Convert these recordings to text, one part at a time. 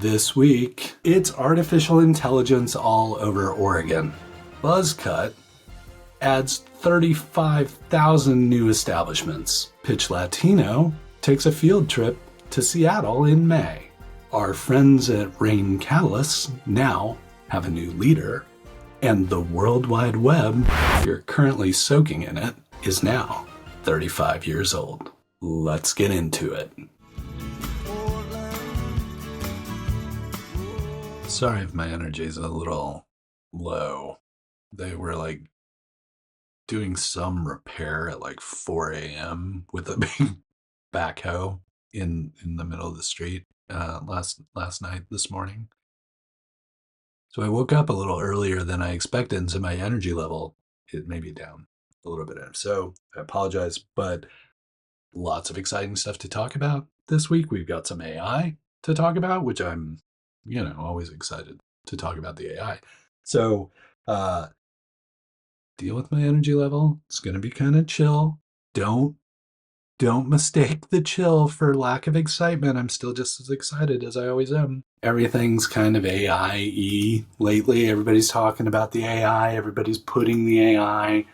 This week, it's artificial intelligence all over Oregon. BuzzCutt adds 35,000 new establishments. Pitch Latino takes a field trip to Seattle in May. Our friends at Rain Catalyst now have a new leader, and the World Wide Web, if you're currently soaking in it, is now 35 years old. Let's get into it. Sorry if my energy is a little low. They were doing some repair at 4 a.m. with a big backhoe in the middle of the street last night, this morning. So I woke up a little earlier than I expected, and so my energy level, it may be down a little bit. So I apologize, but lots of exciting stuff to talk about this week. We've got some AI to talk about, which I'm, always excited to talk about the AI. So deal with my energy level. It's going to be kind of chill. Don't mistake the chill for lack of excitement. I'm still just as excited as I always am. Everything's kind of AI-y lately. Everybody's talking about the AI. Everybody's putting the AI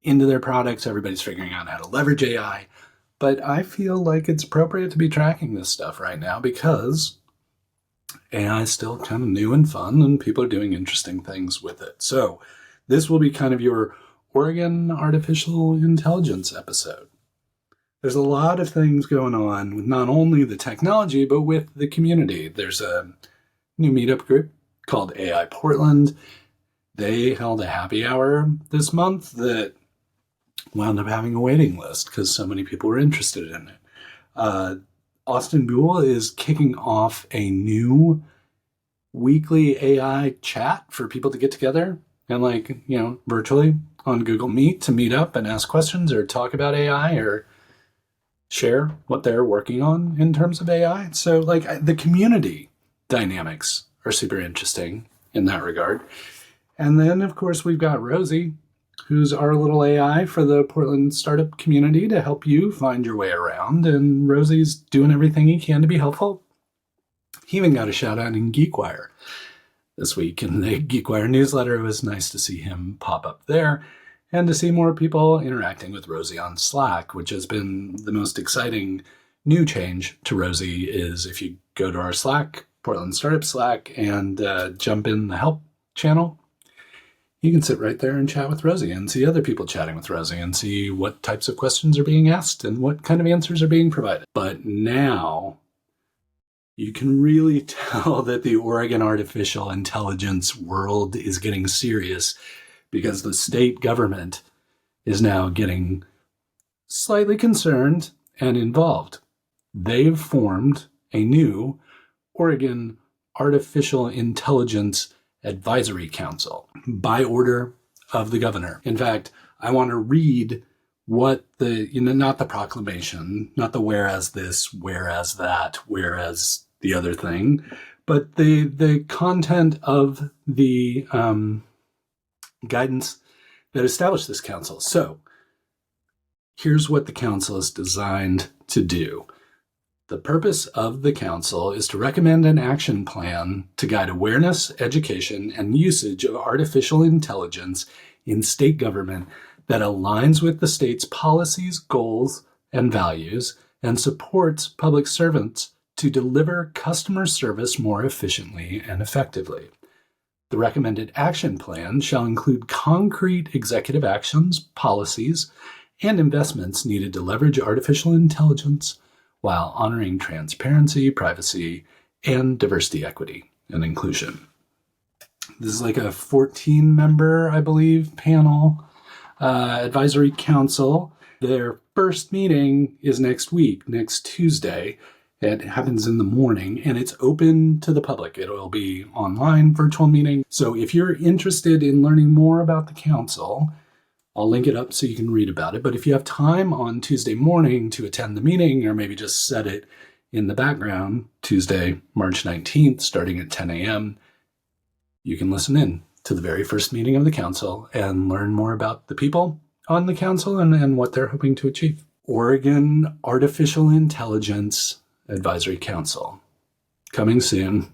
into their products. Everybody's figuring out how to leverage AI. But I feel like it's appropriate to be tracking this stuff right now because AI is still kind of new and fun, and people are doing interesting things with it. So this will be kind of your Oregon artificial intelligence episode. There's a lot of things going on with not only the technology, but with the community. There's a new meetup group called AI Portland. They held a happy hour this month that wound up having a waiting list because so many people were interested in it. Austin Buell is kicking off a new weekly AI chat for people to get together and virtually on Google Meet to meet up and ask questions or talk about AI or share what they're working on in terms of AI. So the community dynamics are super interesting in that regard. And then of course we've got Rosie, who's our little AI for the Portland startup community to help you find your way around. And Rosie's doing everything he can to be helpful. He even got a shout out in GeekWire this week in the GeekWire newsletter. It was nice to see him pop up there and to see more people interacting with Rosie on Slack, which has been the most exciting new change to Rosie. Is if you go to our Slack, Portland Startup Slack, and jump in the help channel, you can sit right there and chat with Rosie and see other people chatting with Rosie and see what types of questions are being asked and what kind of answers are being provided. But now you can really tell that the Oregon artificial intelligence world is getting serious because the state government is now getting slightly concerned and involved. They've formed a new Oregon Artificial Intelligence Advisory Council by order of the governor. In fact, I want to read what not the proclamation, not the whereas this, whereas that, whereas the other thing, but the content of the guidance that established this council. So here's what the council is designed to do. The purpose of the council is to recommend an action plan to guide awareness, education, and usage of artificial intelligence in state government that aligns with the state's policies, goals, and values, and supports public servants to deliver customer service more efficiently and effectively. The recommended action plan shall include concrete executive actions, policies, and investments needed to leverage artificial intelligence while honoring transparency, privacy, and diversity, equity, and inclusion. This is a 14-member, I believe, panel advisory council. Their first meeting is next week, next Tuesday. It happens in the morning, and it's open to the public. It will be online virtual meeting. So if you're interested in learning more about the council, I'll link it up so you can read about it. But if you have time on Tuesday morning to attend the meeting, or maybe just set it in the background, Tuesday, March 19th, starting at 10 a.m., you can listen in to the very first meeting of the council and learn more about the people on the council and what they're hoping to achieve. Oregon Artificial Intelligence Advisory Council. coming soon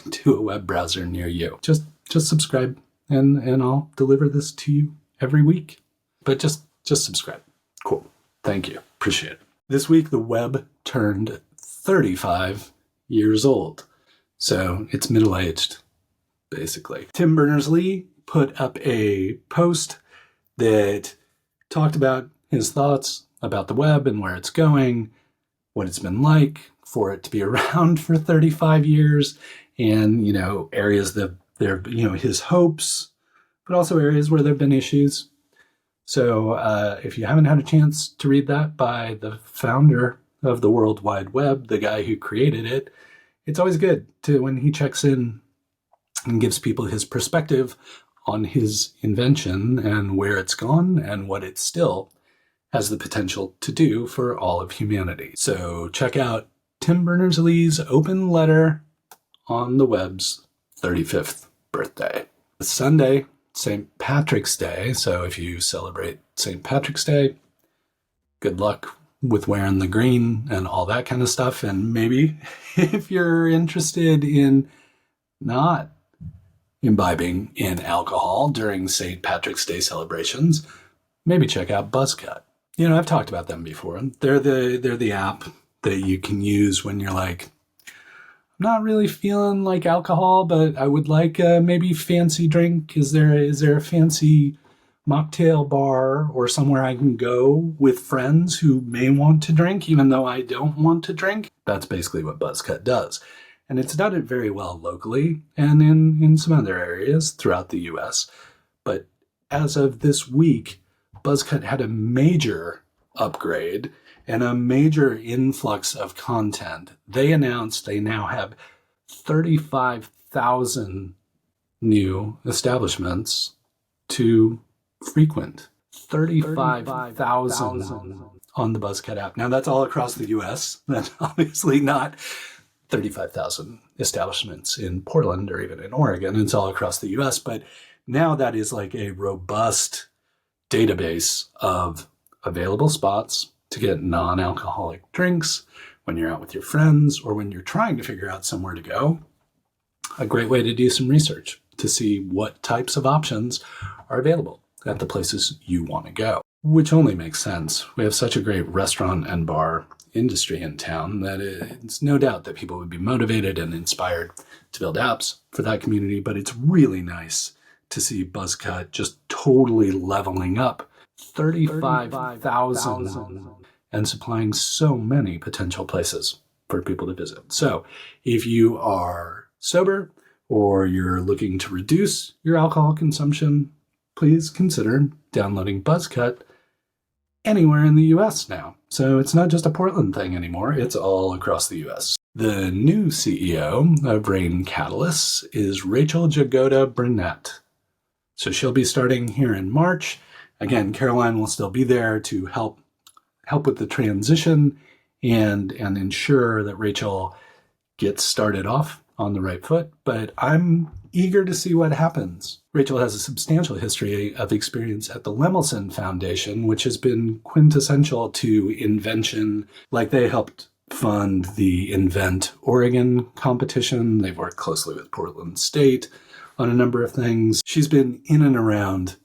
to a web browser near you. Just subscribe and I'll deliver this to you every week. But just subscribe. Cool. Thank you. Appreciate it. This week, the web turned 35 years old. So it's middle-aged, basically. Tim Berners-Lee put up a post that talked about his thoughts about the web and where it's going, what it's been like for it to be around for 35 years, and, areas that there, his hopes, but also areas where there have been issues. So if you haven't had a chance to read that by the founder of the World Wide Web, the guy who created it, it's always good to when he checks in and gives people his perspective on his invention and where it's gone and what it still has the potential to do for all of humanity. So check out Tim Berners-Lee's open letter on the web's 35th birthday. Sunday, St. Patrick's Day. So if you celebrate St. Patrick's Day, good luck with wearing the green and all that kind of stuff. And maybe if you're interested in not imbibing in alcohol during St. Patrick's Day celebrations, maybe check out BuzzCutt. I've talked about them before. They're the app that you can use when you're like, I'm not really feeling like alcohol, but I would like a maybe fancy drink. Is there a fancy mocktail bar or somewhere I can go with friends who may want to drink, even though I don't want to drink? That's basically what BuzzCutt does. And it's done it very well locally and in some other areas throughout the US. But as of this week, BuzzCutt had a major upgrade and a major influx of content. They announced they now have 35,000 new establishments to frequent. 35,000 on the BuzzCutt app. Now that's all across the US. That's obviously not 35,000 establishments in Portland or even in Oregon. It's all across the US. But now that is like a robust database of available spots to get non-alcoholic drinks when you're out with your friends or when you're trying to figure out somewhere to go. A great way to do some research to see what types of options are available at the places you want to go, which only makes sense. We have such a great restaurant and bar industry in town that it's no doubt that people would be motivated and inspired to build apps for that community, but it's really nice to see BuzzCutt just totally leveling up 35,000 and supplying so many potential places for people to visit. So if you are sober or you're looking to reduce your alcohol consumption, please consider downloading BuzzCutt anywhere in the US now. So it's not just a Portland thing anymore, it's all across the US. The new CEO of Rain Catalyst is Rachel Jagoda Burnett. So she'll be starting here in March. Again, Caroline will still be there to help with the transition and ensure that Rachel gets started off on the right foot. But I'm eager to see what happens. Rachel has a substantial history of experience at the Lemelson Foundation, which has been quintessential to invention. Like they helped fund the Invent Oregon competition. They've worked closely with Portland State on a number of things. She's been in and around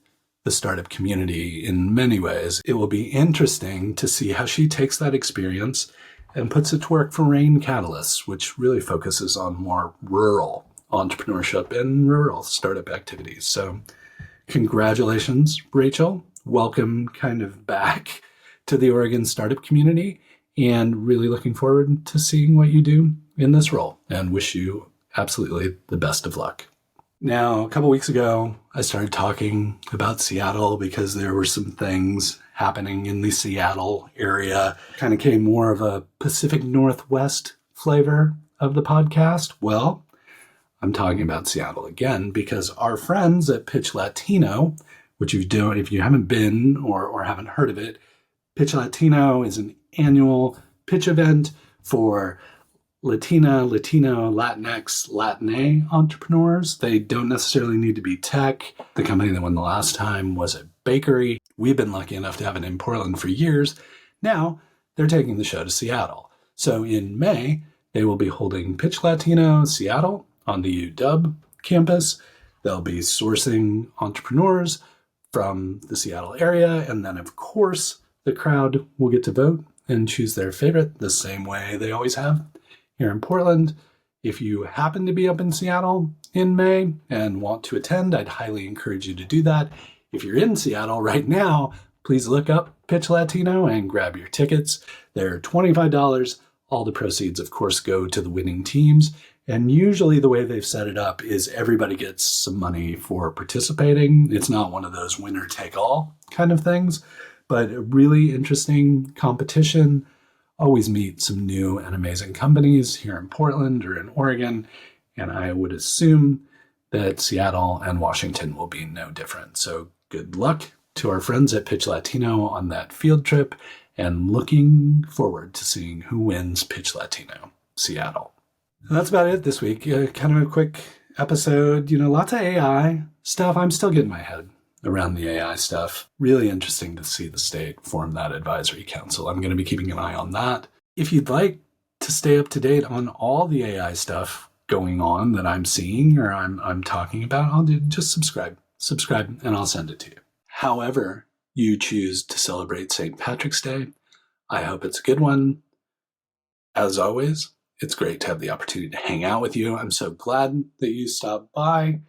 the startup community in many ways. It will be interesting to see how she takes that experience and puts it to work for Rain Catalyst, which really focuses on more rural entrepreneurship and rural startup activities. So congratulations, Rachel. Welcome kind of back to the Oregon startup community, and really looking forward to seeing what you do in this role, and wish you absolutely the best of luck. Now, a couple weeks ago, I started talking about Seattle because there were some things happening in the Seattle area. Kind of came more of a Pacific Northwest flavor of the podcast. Well, I'm talking about Seattle again because our friends at Pitch Latino, which if you haven't been or haven't heard of it, Pitch Latino is an annual pitch event for Latina, Latino, Latinx, Latine entrepreneurs. They don't necessarily need to be tech. The company that won the last time was a bakery. We've been lucky enough to have it in Portland for years. Now they're taking the show to Seattle. So in May, They will be holding Pitch Latino Seattle on the UW campus. They'll be sourcing entrepreneurs from the Seattle area. And then, of course, the crowd will get to vote and choose their favorite the same way they always have here in Portland. If you happen to be up in Seattle in May and want to attend, I'd highly encourage you to do that. If you're in Seattle right now, please look up Pitch Latino and grab your tickets. They're $25. All the proceeds, of course, go to the winning teams. And usually the way they've set it up is everybody gets some money for participating. It's not one of those winner take all kind of things, but a really interesting competition. Always meet some new and amazing companies here in Portland or in Oregon. And I would assume that Seattle and Washington will be no different. So good luck to our friends at Pitch Latino on that field trip, and looking forward to seeing who wins Pitch Latino Seattle. And that's about it this week. Kind of a quick episode, lots of AI stuff. I'm still getting my head around the AI stuff. Really interesting to see the state form that advisory council. I'm going to be keeping an eye on that. If you'd like to stay up to date on all the AI stuff going on that I'm seeing or I'm talking about, just subscribe, and I'll send it to you. However you choose to celebrate St. Patrick's Day, I hope it's a good one. As always, it's great to have the opportunity to hang out with you. I'm so glad that you stopped by.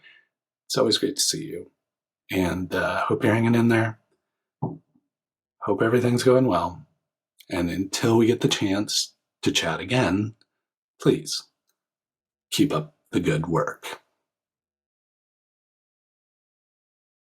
It's always great to see you. And hope you're hanging in there. Hope everything's going well. And until we get the chance to chat again, please keep up the good work.